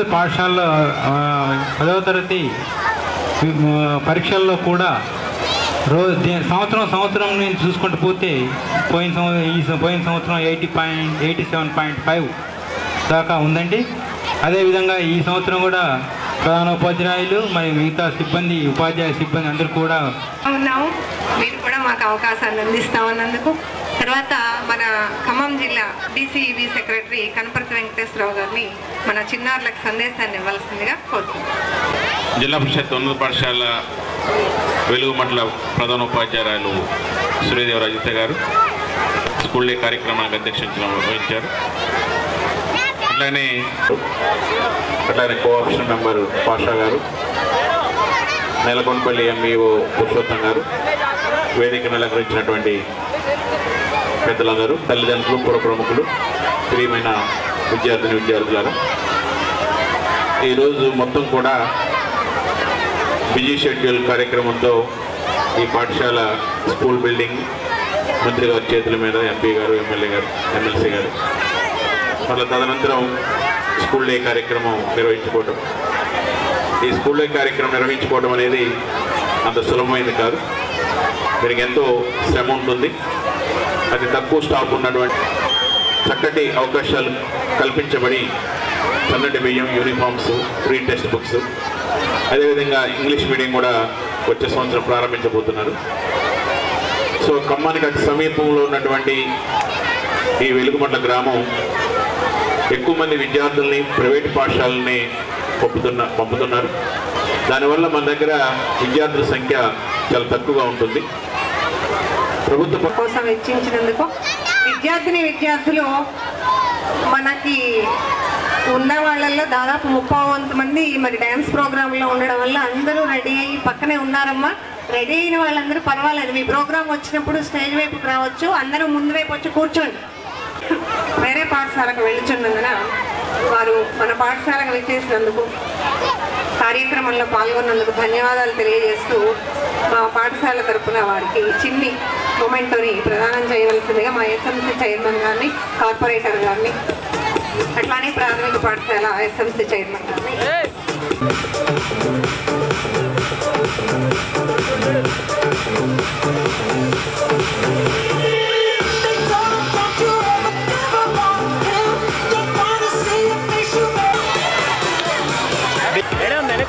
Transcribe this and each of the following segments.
పాఠశాలలో 10వ తరగతి పరీక్షల్లో కూడా సంవత్సరం నేను చూసుకుంటూ పోతే పోయిన సంవత్సరం 87.5 దాకా ఉందండి. అదేవిధంగా ఈ సంవత్సరం కూడా ప్రధానోపాధ్యాయులు మరియు మిగతా సిబ్బంది ఉపాధ్యాయ సిబ్బంది అందరూ కూడా ఉన్నాము. మీరు కూడా మాకు అవకాశాన్ని అందిస్తామన్నందుకు. తర్వాత మన ఖమ్మం జిల్లా డిసిఈబి సెక్రటరీ కనపర్తి వెంకటేశ్వరరావు గారిని మన చిన్నారులకు సందేశాన్ని ఇవ్వాల్సిందిగా కోరుతున్నాం. జిల్లా పరిషత్ ఉన్నత పాఠశాల వెలుగుమట్ల ప్రధానోపాధ్యాయులు సూర్యదేవ రజిత గారు స్కూల్ డే కార్యక్రమానికి అధ్యక్షత వహించారు. అట్లానే కోఆప్షన్ మెంబర్ పాషా గారు, నెలకొండపల్లి ఎంఈఓ పురుషోత్తం గారు, వేదికను అలంకరించినటువంటి పెద్దలందరూ, తల్లిదండ్రులు, పుర ప్రముఖులు, ప్రియమైన విద్యార్థులారా, ఈరోజు మొత్తం కూడా బిజీ షెడ్యూల్ కార్యక్రమంతో ఈ పాఠశాల స్కూల్ బిల్డింగ్ మంత్రి గారి చేతుల మీద ఎంపీ గారు, ఎమ్మెల్యే గారు, ఎమ్మెల్సీ గారు, మళ్ళీ తదనంతరం స్కూల్ డే కార్యక్రమం నిర్వహించుకోవటం. ఈ స్కూల్ డే కార్యక్రమం నిర్వహించుకోవడం అనేది అంత సులభమైంది కాదు. దీనికి ఎంతో శ్రమ ఉంటుంది. అతి తక్కువ స్టాఫ్ ఉన్నటువంటి చక్కటి అవకాశాలు కల్పించబడి సన్నటి బియ్యం, యూనిఫామ్స్, ఫ్రీ టెక్స్ట్ బుక్స్, అదేవిధంగా ఇంగ్లీష్ మీడియం కూడా వచ్చే సంవత్సరం ప్రారంభించబోతున్నారు. సో ఖమ్మానికి అతి సమీపంలో ఉన్నటువంటి ఈ వెలుగుమట్ల గ్రామం ఎక్కువ మంది విద్యార్థుల్ని ప్రైవేట్ పాఠశాలని పంపుతున్నారు. దానివల్ల మన దగ్గర విద్యార్థుల సంఖ్య చాలా తక్కువగా ఉంటుంది. ప్రభుత్వం కోసం వెచ్చించినందుకు విద్యార్థులు మనకి ఉన్న వాళ్ళల్లో దాదాపు 30 మంది మరి డ్యాన్స్ ప్రోగ్రాంలో ఉండడం వల్ల అందరూ రెడీ అయ్యి పక్కనే ఉన్నారమ్మా. రెడీ అయిన వాళ్ళందరూ పర్వాలేదు, మీ ప్రోగ్రాం వచ్చినప్పుడు స్టేజ్ వైపుకి రావచ్చు, అందరూ ముందు వైపు వచ్చి కూర్చోండి. వేరే పాఠశాలకు వెళ్ళుచున్నందున వారు మన పాఠశాలకు విచ్చేసినందుకు, కార్యక్రమంలో పాల్గొన్నందుకు ధన్యవాదాలు తెలియజేస్తూ మా పాఠశాల తరఫున వారికి చిన్ని మొమెంటోని ప్రదానం చేయవలసిందిగా మా ఎస్ఎంసీ చైర్మన్ గారిని, కార్పొరేటర్ గారిని, అట్లానే ప్రాథమిక పాఠశాల ఎస్ఎంసీ చైర్మన్ గారిని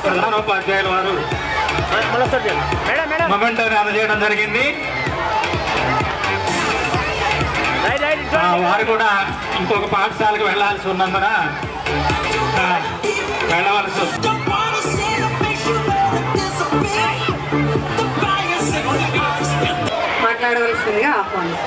ప్రధానోపాధ్యాయుల వారు మొమెంటోని అందజేయడం జరిగింది. వారు కూడా ఇంకొక పాఠశాలకు వెళ్ళాల్సి ఉన్నందున వెళ్ళవలసి మాట్లాడవలసిందిగా ఆహ్వానం.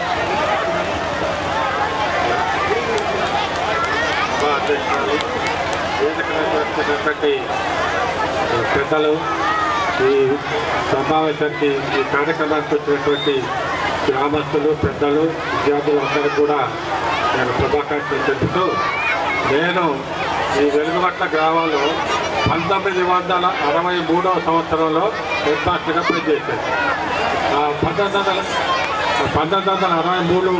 పెద్దలు, ఈ సమావేశానికి, ఈ కార్యక్రమానికి వచ్చినటువంటి గ్రామస్తులు, పెద్దలు, విద్యార్థులు అందరూ కూడా నేను శుభాకాంక్షలు తెలుపుతూ, నేను ఈ వెలుగుమట్ల గ్రామంలో 1963వ సంవత్సరంలో హెడ్ మాస్టర్గా పనిచేశాను. 1963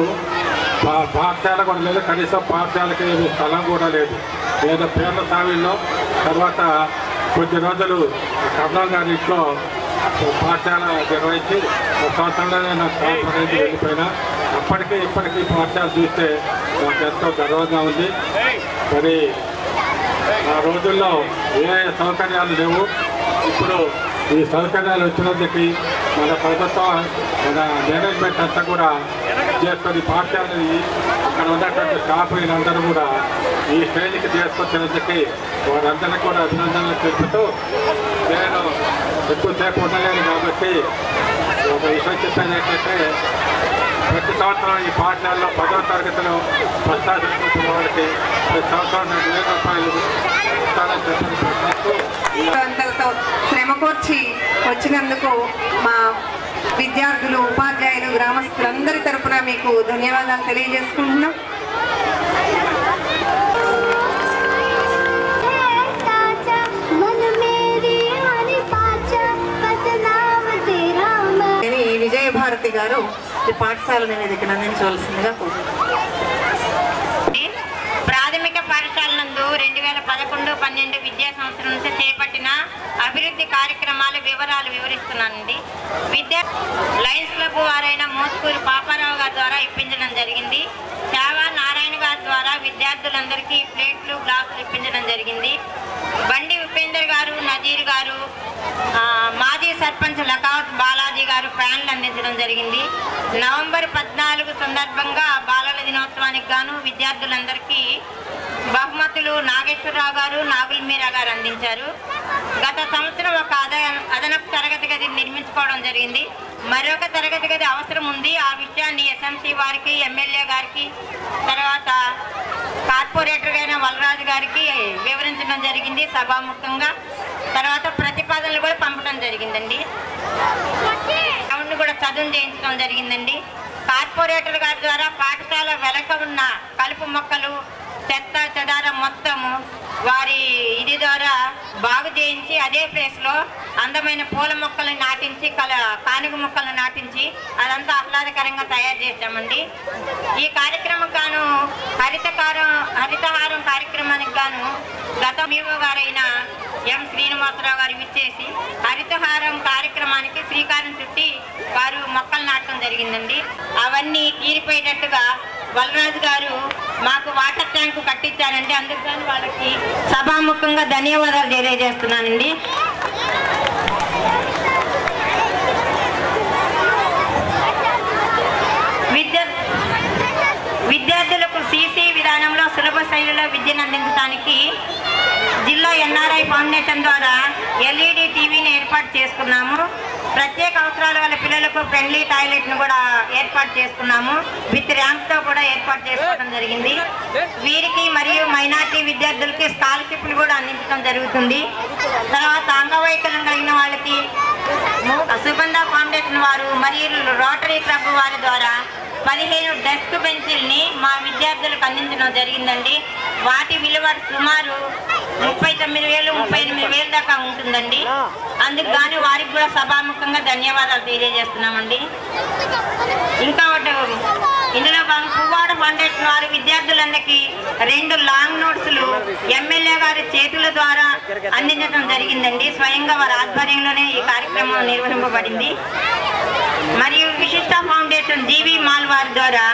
పాఠశాల కూడా లేదు, కనీసం పాఠశాలకి స్థలం కూడా లేదు. నేను పేర్ల సావిల్లో తర్వాత కొద్ది రోజులు కమలాల్ గారి ఇంట్లో పాఠశాల నిర్వహించి ఒక సంవత్సరంలోనే నాకు ట్రాన్స్ఫర్ అయింది, వెళ్ళిపోయినా. అప్పటికీ ఇప్పటికీ పాఠశాల చూస్తే నాకు ఎంతో గర్వంగా ఉంది. మరి ఆ రోజుల్లో ఏ సౌకర్యాలు లేవు. ఇప్పుడు ఈ సౌకర్యాలు వచ్చినందుకు మన ప్రభుత్వం, మన మేనేజ్మెంట్ అంతా కూడా చేసుకొని పాఠశాలని అక్కడ ఉన్నటువంటి స్టాఫ్ వీళ్ళందరూ కూడా ఈ స్టేజ్కి తీసుకొచ్చినందుకు వారందరికీ కూడా అభినందనలు తెలుపుతూ, నేను ఎక్కువసేపు ఉండలేను కాబట్టి ఒక విషయం చెప్పేది ఏంటంటే, ప్రతి సంవత్సరం ఈ పాఠశాలలో 10వ తరగతిలో ప్రస్తావించిన వాళ్ళకి ప్రతి సంవత్సరం 2,000 రూపాయలు ఇస్తానని చెప్పని ప్రశ్నిస్తూ అందరితో శ్రమ కోర్చి వచ్చినందుకు మా విద్యార్థులు, ఉపాధ్యాయులు, గ్రామస్తులందరి తరపున మీకు ధన్యవాదాలు తెలియజేసుకుంటున్నాం. విజయభారతి గారు ఈ పాఠశాల నివేదికను అందించవలసిందిగా కోరుతున్నాం. ప్రాథమిక పాఠశాల నందు 2010 2011-12 విద్యా సంవత్సరం నుంచి చేపట్టిన అభివృద్ధి కార్యక్రమాల వివరాలు వివరిస్తున్నానండి. లయన్స్ క్లబ్ వారైన మోస్కూరు పాపారావు గారి ద్వారా ఇప్పించడం జరిగింది. శావా నారాయణ గారి ద్వారా విద్యార్థులందరికీ ప్లేట్లు గ్లాసులు ఇప్పించడం జరిగింది. బండి ఉపేందర్ గారు, నజీర్ గారు, మాజీ సర్పంచ్ లకావత్ బాలాజీ గారు ఫ్యాన్లు అందించడం జరిగింది. నవంబర్ 14 సందర్భంగా బాలల దినోత్సవానికి గాను విద్యార్థులందరికీ బహుమతులు నాగేశ్వరరావు గారు, నాగుల్ మీరా గారు అందించారు. గత సంవత్సరం ఒక అదనపు తరగతి గది నిర్మించుకోవడం జరిగింది. మరొక తరగతి గది అవసరం ఉంది. ఆ విషయాన్ని ఎస్ఎంసీ వారికి, ఎమ్మెల్యే గారికి, తర్వాత కార్పొరేటర్ అయిన వలరాజు గారికి వివరించడం జరిగింది సభాముఖంగా. తర్వాత ప్రతిపాదనలు కూడా పంపడం జరిగిందండి. గ్రౌండ్ కూడా చదువు చేయించడం జరిగిందండి. కార్పొరేటర్ గారి ద్వారా పాఠశాల వెనక ఉన్న కలుపు మొక్కలు, చెత్త చెదారం మొత్తము వారి ఇది ద్వారా బాగు చేయించి అదే ప్లేస్లో అందమైన పూల మొక్కలను నాటించి కానుగ మొక్కలను నాటించి అదంతా ఆహ్లాదకరంగా తయారు చేశామండి. ఈ కార్యక్రమం గాను హరితహారం కార్యక్రమానికి గాను గత మీవో గారైన ఎం శ్రీనివాసరావు గారు విచ్చేసి హరితహారం కార్యక్రమానికి శ్రీకారం చుట్టి వారు మొక్కలు నాటడం జరిగిందండి. అవన్నీ తీరిపోయేటట్టుగా వలరాజు గారు మాకు వాటర్ ట్యాంకు కట్టించారండి. అందుకని వాళ్ళకి సభాముఖంగా ధన్యవాదాలు తెలియజేస్తున్నానండి. విద్యార్థులకు సీసీ విధానంలో సులభ శైలిలో విద్యను అందించడానికి జిల్లా ఎన్ఆర్ఐ ఫౌండేషన్ ద్వారా ఎల్ఈడి టీవీని ఏర్పాటు చేసుకున్నాము. ప్రత్యేక అవసరాల గల పిల్లలకు ఫ్రెండ్లీ టాయిలెట్ను కూడా ఏర్పాటు చేసుకున్నాము. విత్ ర్యాంప్తో కూడా ఏర్పాటు చేసుకోవడం జరిగింది. వీరికి మరియు మైనార్టీ విద్యార్థులకి స్కాలర్షిప్లు కూడా అందించడం జరుగుతుంది. తర్వాత అంగవైకల్యం కలిగిన వాళ్ళకి సుగంధ ఫౌండేషన్ వారు మరియు రోటరీ క్లబ్ వారి ద్వారా 15 డెస్క్ బెంచీల్ని మా విద్యార్థులకు అందించడం జరిగిందండి. వాటి విలువ సుమారు 39,000, 38,000 దాకా ఉంటుందండి. అందుకు గాను వారికి కూడా సభాముఖంగా ధన్యవాదాలు తెలియజేస్తున్నామండి. ఇంకా ఒకటి ఇందులో పువ్వాడ ఫౌండేషన్ వారు విద్యార్థులందరికీ 2 లాంగ్ నోట్స్లు ఎమ్మెల్యే గారి చేతుల ద్వారా అందించడం జరిగిందండి. స్వయంగా వారి ఆధ్వర్యంలోనే ఈ కార్యక్రమం నిర్వహింపబడింది. మరియు విశిష్ట ఫౌండేషన్ జీవి మాల్ వారి ద్వారా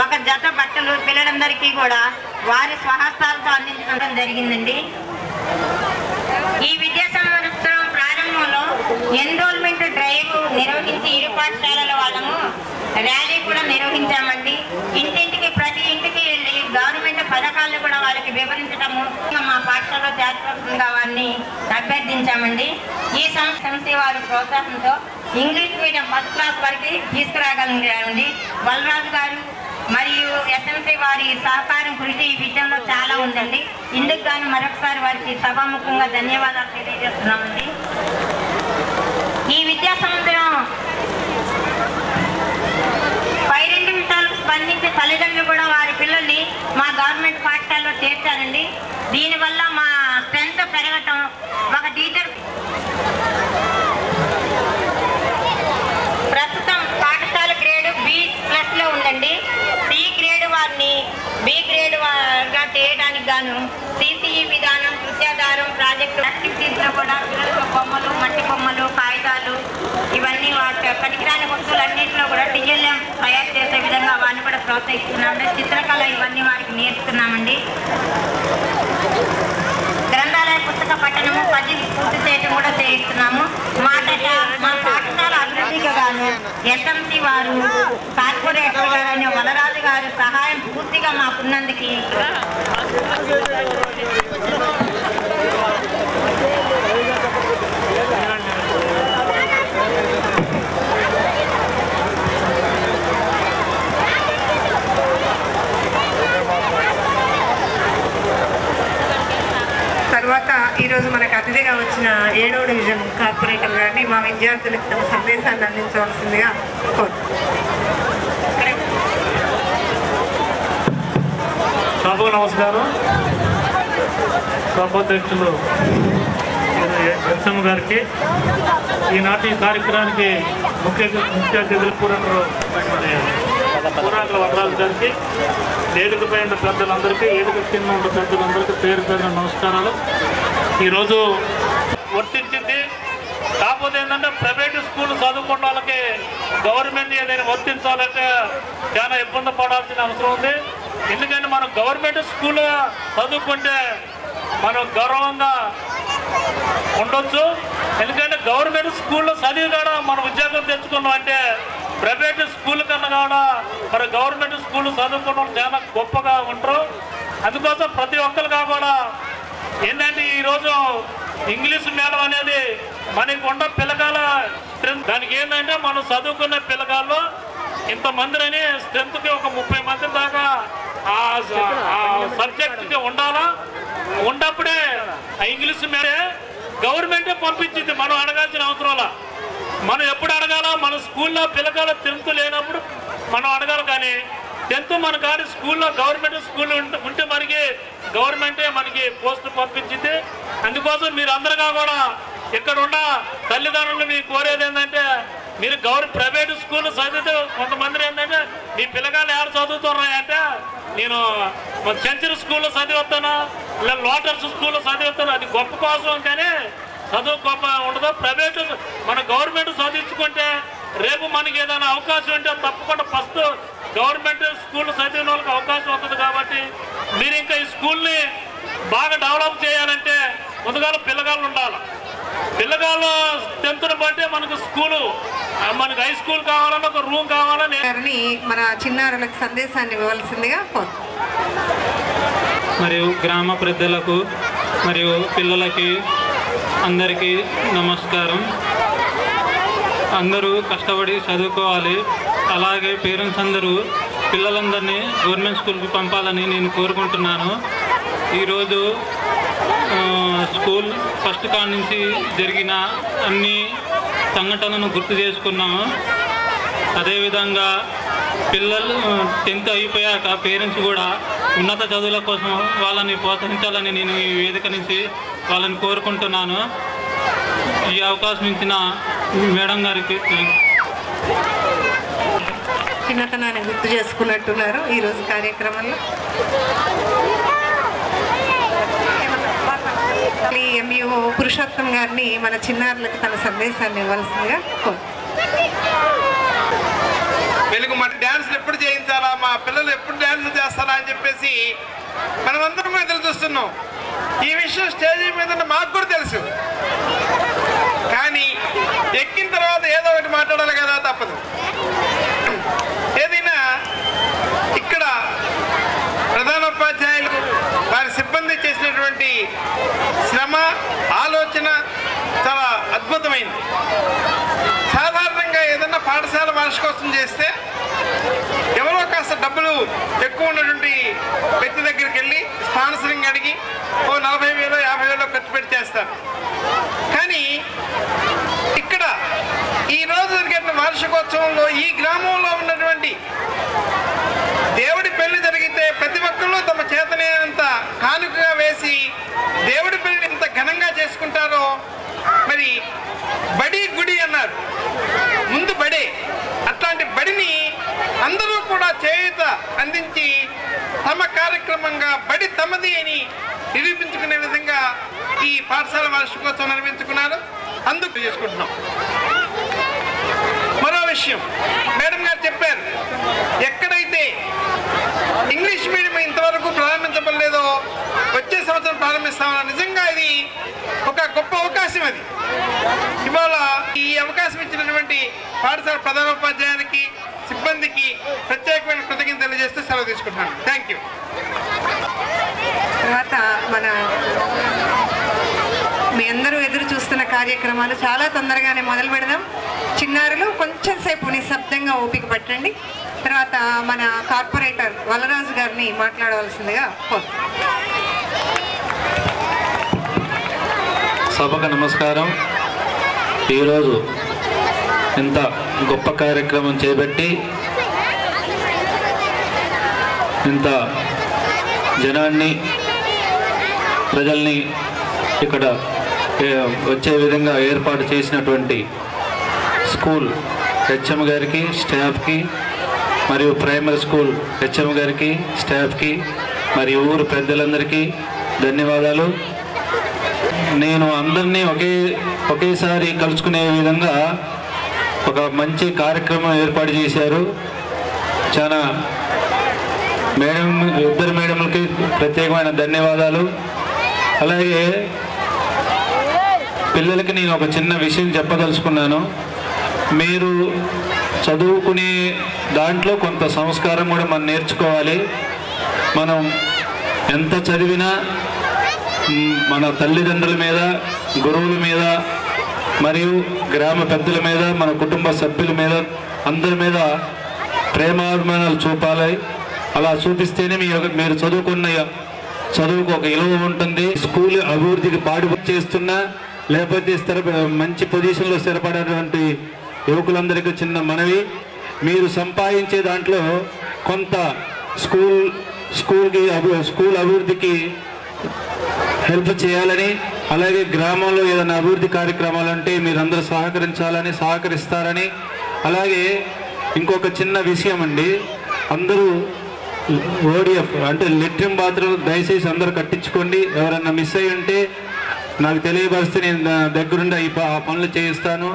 ఒక జత బట్టలు పిల్లలందరికీ కూడా వారి స్వహస్తాలతో అందించడం జరిగిందండి. ఈ విద్యా సంవత్సరం ప్రారంభంలో ఎన్రోల్మెంట్ డ్రైవ్ నిర్వహించి ఇరు పాఠశాలల వాళ్ళము ర్యాలీ కూడా నిర్వహించామండి. ఇంటింటికి ప్రతి ఇంటికి వెళ్ళి గవర్నమెంట్ పథకాలను కూడా వాళ్ళకి వివరించడము మా పాఠశాలలో చేర్చవలసిందిగా వారిని అభ్యర్థించామండి. ఈ సంస్థ వారి ప్రోత్సాహంతో ఇంగ్లీష్ మీడియం ఫస్ట్ క్లాస్ వరకు తీసుకురాగలిగామండి. బలరాజు గారు మరియు ఎస్ఎంసీ వారి సహకారం కృషి ఈ విషయంలో చాలా ఉందండి. ఇందుకు గాను మరొకసారి వారికి సభాముఖంగా ధన్యవాదాలు తెలియజేస్తున్నామండి. ఈ విద్యా సంవత్సరం 12 నిమిషాలకు స్పందించే తల్లిదండ్రులు కూడా వారి పిల్లల్ని మా గవర్నమెంట్ పాఠశాలలో చేర్చారండి. దీనివల్ల మా స్ట్రెంత్ పెరగటం, ఒక టీచర్ ప్రస్తుతం పాఠశాల గ్రేడ్ B+లో ఉందండి. సి గ్రేడ్ వారిని బి గ్రేడ్ గా చేయడానికి గాను సిసిఈ విధానం, కృత్యాధారం ప్రాజెక్టు యాక్టివిటీస్లో కూడా పిల్లలకు బొమ్మలు, మట్టి బొమ్మలు, కాగితాలు ఇవన్నీ వాటి పనికిరాని వస్తువులన్నింటిలో కూడా టిఎల్ఎం తయారు చేసే విధంగా వారిని కూడా ప్రోత్సహిస్తున్నామండి. చిత్రకళ ఇవన్నీ వారికి నేర్పుతున్నామండి. గ్రంథాలయ పుస్తక పఠనము, పద్యం పూర్తి చేయడం కూడా చేయిస్తున్నాము. మా పాఠశాల అభివృద్ధికి గాను ఎస్ఎంసీ వారు, కార్పొరేటర్ గారు వలరాజు గారు సహాయం పూర్తిగా మాకున్నందుకు తర్వాత ఈరోజు మనకు అతిథిగా వచ్చిన 7వ డివిజన్ కార్పొరేటర్ గారిని మా విద్యార్థులకు తమ సందేశాన్ని అందించవలసిందిగా సభకు నమస్కారం. సభాధ్యక్షులు ఎస్ఎం గారికి, ఈనాటి కార్యక్రమానికి ముఖ్య అతిథులు పూరాకుల వరరాజు గారికి, వేదికపై ఉన్న పెద్దలందరికీ, వేదిక కింద ఉన్న పెద్దలందరికీ పేరు పేరున నమస్కారాలు. ఈరోజు వర్తించింది. కాకపోతే ఏంటంటే ప్రైవేటు స్కూల్ చదువుకున్న వాళ్ళకి గవర్నమెంట్ ఏదైనా వర్తించాలంటే చాలా ఇబ్బంది పడాల్సిన అవసరం ఉంది. ఎందుకంటే మనం గవర్నమెంట్ స్కూల్ చదువుకుంటే మనం గౌరవంగా ఉండొచ్చు. ఎందుకంటే గవర్నమెంట్ స్కూల్లో చదివి కూడా మనం ఉద్యోగం తెచ్చుకున్నాం అంటే ప్రైవేట్ స్కూల్ కన్నా కూడా మరి గవర్నమెంట్ స్కూల్ చదువుకున్న వాళ్ళు చాలా గొప్పగా ఉంటారు. అందుకోసం ప్రతి ఒక్కరుగా కూడా ఏంటంటే ఈరోజు ఇంగ్లీష్ మీడియం అనేది మనకు ఉన్న పిల్లకాల స్ట్రెంత్. దానికి ఏంటంటే మనం చదువుకునే పిల్లకాల్లో ఇంతమందిని స్ట్రెంత్కి ఒక 30 మంది దాకా ఆ సబ్జెక్ట్కి ఉండాలా. ఉన్నప్పుడే ఆ ఇంగ్లీష్ మీడియం గవర్నమెంటే పంపించింది, మనం అడగాల్సిన అవసరంలా. మనం ఎప్పుడు అడగాల? మన స్కూల్లో పిల్లకాల 10th లేనప్పుడు మనం అడగాలి. కానీ 10th మన కానీ స్కూల్లో గవర్నమెంట్ స్కూల్ ఉంటే మనకి గవర్నమెంటే మనకి పోస్ట్ పంపించింది. అందుకోసం మీరు అందరుగా కూడా ఇక్కడ ఉన్న తల్లిదండ్రులు మీకు కోరేది ఏంటంటే మీరు ప్రైవేట్ స్కూల్ చదివితే కొంతమంది ఏంటంటే మీ పిల్లగాళ్ళు ఎవరు చదువుతున్నాయంటే నేను సెంచరీ స్కూల్లో చదివిస్తాను, లేదా లోటర్స్ స్కూల్లో చదివిస్తాను. అది గొప్ప కోసం కానీ చదువు గొప్ప ఉండదు. ప్రైవేట్ మన గవర్నమెంట్ చదివించుకుంటే రేపు మనకి ఏదైనా అవకాశం ఉంటే తప్పకుండా ఫస్ట్ గవర్నమెంట్ స్కూల్ చదివిన వాళ్ళకి అవకాశం వస్తుంది. కాబట్టి మీరు ఇంకా ఈ స్కూల్ని బాగా డెవలప్ చేయాలంటే ముందుగా పిల్లగాళ్ళు ఉండాలి. పిల్లగాళ్ళు 10th బట్టే మనకు స్కూలు, మనకు హై స్కూల్ కావాలన్నా ఒక రూమ్ కావాలని మన చిన్నారులకు సందేశాన్ని ఇవ్వవలసిందిగా. మరియు గ్రామ పెద్దలకు మరియు పిల్లలకి అందరికీ నమస్కారం. అందరూ కష్టపడి చదువుకోవాలి. అలాగే పేరెంట్స్ అందరూ పిల్లలందరినీ గవర్నమెంట్ స్కూల్కి పంపాలని నేను కోరుకుంటున్నాను. ఈరోజు స్కూల్ ఫస్ట్ కాడ నుంచి జరిగిన అన్ని సంఘటనలను గుర్తు చేసుకున్నాము. అదేవిధంగా పిల్లలు 10th అయిపోయాక పేరెంట్స్ కూడా ఉన్నత చదువుల కోసం వాళ్ళని ప్రోత్సహించాలని నేను ఈ వేదిక నుంచి వాళ్ళని కోరుకుంటున్నాను. ఈ అవకాశం ఇచ్చిన మేడం గారికి చిన్నతనాన్ని గుర్తు చేసుకున్నట్టున్నారు ఈరోజు కార్యక్రమంలో. ఎంఈఓ పురుషోత్తం గారిని మన చిన్నారులకు తన సందేశాన్ని ఇవ్వాల్సిందిగా. వెలుగు మన డ్యాన్స్లు ఎప్పుడు చేయించాలా, మా పిల్లలు ఎప్పుడు డ్యాన్స్లు చేస్తారా అని చెప్పేసి మనమందరం ఎదురు చూస్తున్నాం. ఈ విషయం స్టేజీ మీద మాకు కూడా తెలుసు. కానీ ఎక్కిన తర్వాత ఏదో ఒకటి మాట్లాడాలి కదా, తప్పదు. ఏదైనా ఇక్కడ ప్రధానోపాధ్యాయులు వారి సిబ్బంది చేసినటువంటి శ్రమ, ఆలోచన చాలా అద్భుతమైంది. సాధారణంగా ఏదన్నా పాఠశాల వార్షికోత్సవం చేస్తే ఎవరో కాస్త డబ్బులు ఎక్కువ ఉన్నటువంటి వ్యక్తి దగ్గరికి వెళ్ళి స్పాన్సరింగ్ అడిగి 40,000 50,000 ఖర్చు పెట్టి చేస్తారు. కానీ ఇక్కడ ఈరోజు జరిగిన వార్షికోత్సవంలో ఈ గ్రామంలో ఉన్నటువంటి దేవుడి పెళ్లి జరిగితే ప్రతి ఒక్కళ్ళు తమ చేతనేంత కానుకగా వేసి దేవుడి పెళ్లిని ఎంత ఘనంగా చేసుకుంటారో. మరి బడి గుడి అన్నారు, ముందు బడే. అట్లాంటి బడిని అందరూ కూడా చేయూత అందించి తమ కార్యక్రమంగా బడి తమది అని నిరూపించుకునే విధంగా ఈ పాఠశాల వార్షికోత్సవం నిర్వహించుకున్నారు. అందుకు చేసుకుంటున్నాం. మరో విషయం మేడం గారు చెప్పారు, ఎక్కడైతే ఇంగ్లీష్ మీడియం ఇంతవరకు ప్రారంభించబడలేదో వచ్చే సంవత్సరం ప్రారంభిస్తామని. నిజంగా ఇది ఒక గొప్ప అవకాశం. అది ఇవాళ ఈ అవకాశం ఇచ్చినటువంటి పాఠశాల ప్రధానోపాధ్యాయునికి, సిబ్బందికి ప్రత్యేకమైన కృతజ్ఞతలు తెలియజేస్తూ సెలవు తీసుకుంటున్నాను. Thank you. తర్వాత మన మీ అందరూ ఎదురు చూస్తున్న కార్యక్రమాలు చాలా తొందరగానే మొదలు పెడదాం. చిన్నారులు కొంచెం సేపు నిశ్శబ్దంగా ఓపిక పట్టండి. తర్వాత మన కార్పొరేటర్ వలరాజు గారిని మాట్లాడవలసిందిగా. సభకు నమస్కారం. ఈరోజు ఇంత గొప్ప కార్యక్రమం చేపట్టి ఇంత జనాన్ని, ప్రజల్ని ఇక్కడ వచ్చే విధంగా ఏర్పాటు చేసినటువంటి స్కూల్ హెచ్ఎం గారికి, స్టాఫ్కి, మరియు ప్రైమరీ స్కూల్ హెచ్ఎం గారికి, స్టాఫ్కి మరియు ఊరు పెద్దలందరికీ ధన్యవాదాలు. నేను అందరినీ ఒకేసారి కలుసుకునే విధంగా ఒక మంచి కార్యక్రమం ఏర్పాటు చేశారు. చాలా ఇద్దరు మేడంలకి ప్రత్యేకమైన ధన్యవాదాలు. అలాగే పిల్లలకి నేను ఒక చిన్న విషయం చెప్పదలుచుకున్నాను. మీరు చదువుకునే దాంట్లో కొంత సంస్కారం కూడా మనం నేర్చుకోవాలి. మనం ఎంత చదివినా మన తల్లిదండ్రుల మీద, గురువుల మీద మరియు గ్రామ పెద్దల మీద, మన కుటుంబ సభ్యుల మీద, అందరి మీద ప్రేమాభిమానాలు చూపాలి. అలా చూపిస్తేనే మీరు చదువుకు ఒక విలువ ఉంటుంది. స్కూల్ అభివృద్ధికి పాటు చేస్తున్నా లేకపోతే మంచి పొజిషన్లో స్థిరపడేటువంటి యువకులందరికీ చిన్న మనవి, మీరు సంపాదించే దాంట్లో కొంత స్కూల్ అభివృద్ధికి హెల్ప్ చేయాలని, అలాగే గ్రామంలో ఏదైనా అభివృద్ధి కార్యక్రమాలు అంటే మీరందరూ సహకరిస్తారని. అలాగే ఇంకొక చిన్న విషయం అండి, అందరూ ఓడిఎఫ్ అంటే లెట్రిన్ బాత్రూమ్ దయచేసి అందరూ కట్టించుకోండి. ఎవరన్నా మిస్ అయ్యి ఉంటే నాకు తెలియపరిస్తే నేను దగ్గరుండి ఆ పనులు చేయిస్తాను.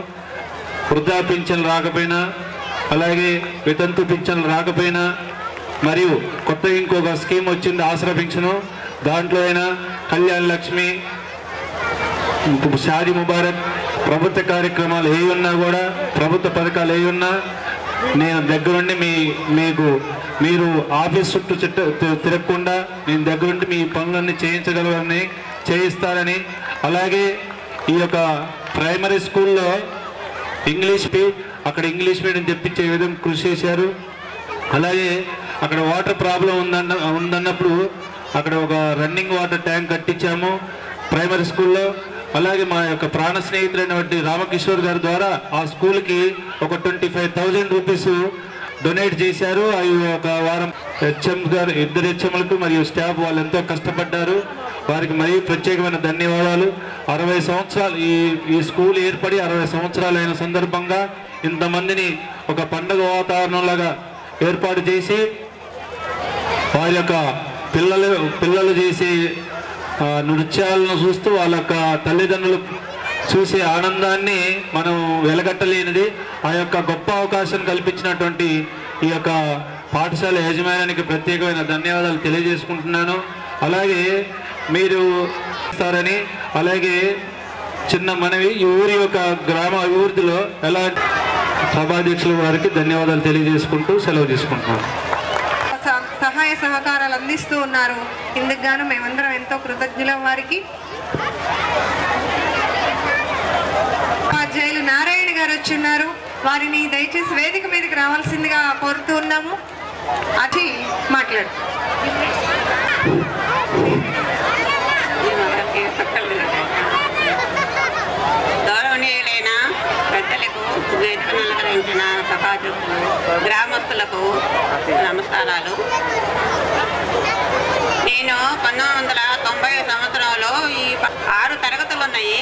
వృద్ధా పింఛన్లు రాకపోయినా, అలాగే వితంతు పింఛన్లు రాకపోయినా, మరియు కొత్తగా ఇంకొక స్కీమ్ వచ్చింది ఆసరా పింఛను, దాంట్లో అయినా కళ్యాణ లక్ష్మి, షాదీ ముబారక్, ప్రభుత్వ కార్యక్రమాలు ఏ ఉన్నా కూడా, ప్రభుత్వ పథకాలు ఏ ఉన్నా నేను దగ్గరుండి మీరు ఆఫీస్ చుట్టూ తిరగకుండా నేను దగ్గరుండి మీ పనులన్నీ చేయిస్తారని. అలాగే ఈ యొక్క ప్రైమరీ స్కూల్లో అక్కడ ఇంగ్లీష్ మీడియం తెప్పించే విధంగా కృషి చేశారు. అలాగే అక్కడ వాటర్ ప్రాబ్లం ఉందన్నప్పుడు అక్కడ ఒక రన్నింగ్ వాటర్ ట్యాంక్ కట్టించాము ప్రైమరీ స్కూల్లో. అలాగే మా యొక్క ప్రాణ స్నేహితులైనటువంటి రామకిషోర్ గారి ద్వారా ఆ స్కూల్కి ఒక 25,000 రూపీస్ డొనేట్ చేశారు. అవి ఒక వారం హెచ్ఎం గారు, ఇద్దరు హెచ్ఎంలకు మరియు స్టాఫ్ వాళ్ళు ఎంతో కష్టపడ్డారు. వారికి మరీ ప్రత్యేకమైన ధన్యవాదాలు. 60 సంవత్సరాలు ఈ స్కూల్ ఏర్పడి 60 సంవత్సరాలు అయిన సందర్భంగా ఇంతమందిని ఒక పండుగ వాతావరణంలాగా ఏర్పాటు చేసి వారి యొక్క పిల్లలు చేసే నృత్యాలను చూస్తూ వాళ్ళ యొక్క తల్లిదండ్రులు చూసే ఆనందాన్ని మనం వెలగట్టలేనిది. ఆ యొక్క గొప్ప అవకాశం కల్పించినటువంటి ఈ యొక్క పాఠశాల యాజమాన్యానికి ప్రత్యేకమైన ధన్యవాదాలు తెలియజేసుకుంటున్నాను. అలాగే మీరు ఇస్తారని, అలాగే చిన్న మనవి, ఈ ఊరి యొక్క గ్రామ అభివృద్ధిలో ఎలా సభాధ్యక్షుల వారికి ధన్యవాదాలు తెలియజేసుకుంటూ సెలవు తీసుకుంటున్నాను. సహాయ సహకారాలు అందిస్తూ ఉన్నారు. ఇందుకు గాను మేమందరం ఎంతో కృతజ్ఞులం వారికి. ఉపాధ్యాయులు నారాయణ గారు వచ్చున్నారు. వారిని దయచేసి వేదిక మీదకి రావాల్సిందిగా కోరుతూ ఉన్నాము. అది మాట్లాడు. గౌరవనీయులైన పెద్దలకు, వేదికను అలంకరించిన సభాధ్యక్షులు, గ్రామస్తులకు నమస్కారాలు. నేను 1990 సంవత్సరంలో ఈ 6 తరగతులు ఉన్నాయి.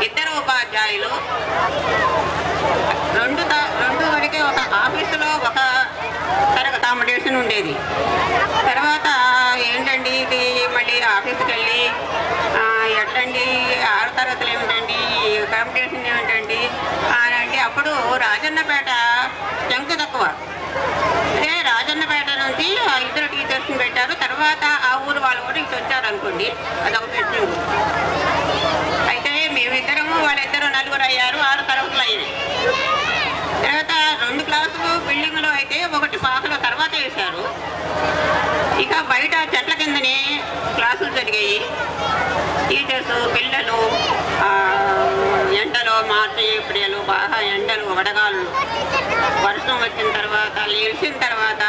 2 ఉపాధ్యాయులు, 2 వరకే ఒక ఆఫీసులో ఒక తరగతి అకామిడేషన్ ఉండేది. తర్వాత ఏంటండి ఇది మళ్ళీ ఆఫీస్కి వెళ్ళి ఎట్లండి 6 తరగతులు ఏమిటండి, అకామిడేషన్ ఏమిటండి అని అంటే అప్పుడు రాజన్నపేట స్ట్రెంగ్త్ తక్కువ. అదే రాజన్నపేట నుంచి 2 టీచర్స్ని పెట్టారు. తర్వాత ఆ ఊరు వాళ్ళు కూడా ఇటు వచ్చారు అనుకోండి, అదొక పెట్టింది. అయితే మేమిద్దరము వాళ్ళిద్దరు 4 అయ్యారు. 6 తరగతులు అయినాయి. తర్వాత 2 క్లాసులు బిల్డింగ్లో అయితే 1 పాకలో తర్వాత వేశారు. ఇక బయట చెట్ల కిందనే క్లాసులు జరిగాయి. టీచర్స్ పిల్లలు ఎండలో, మార్చి ఏప్రిల్ బాగా ఎండలు, వడగాళ్ళు, వర్షం వచ్చిన తర్వాత లేచిన తర్వాత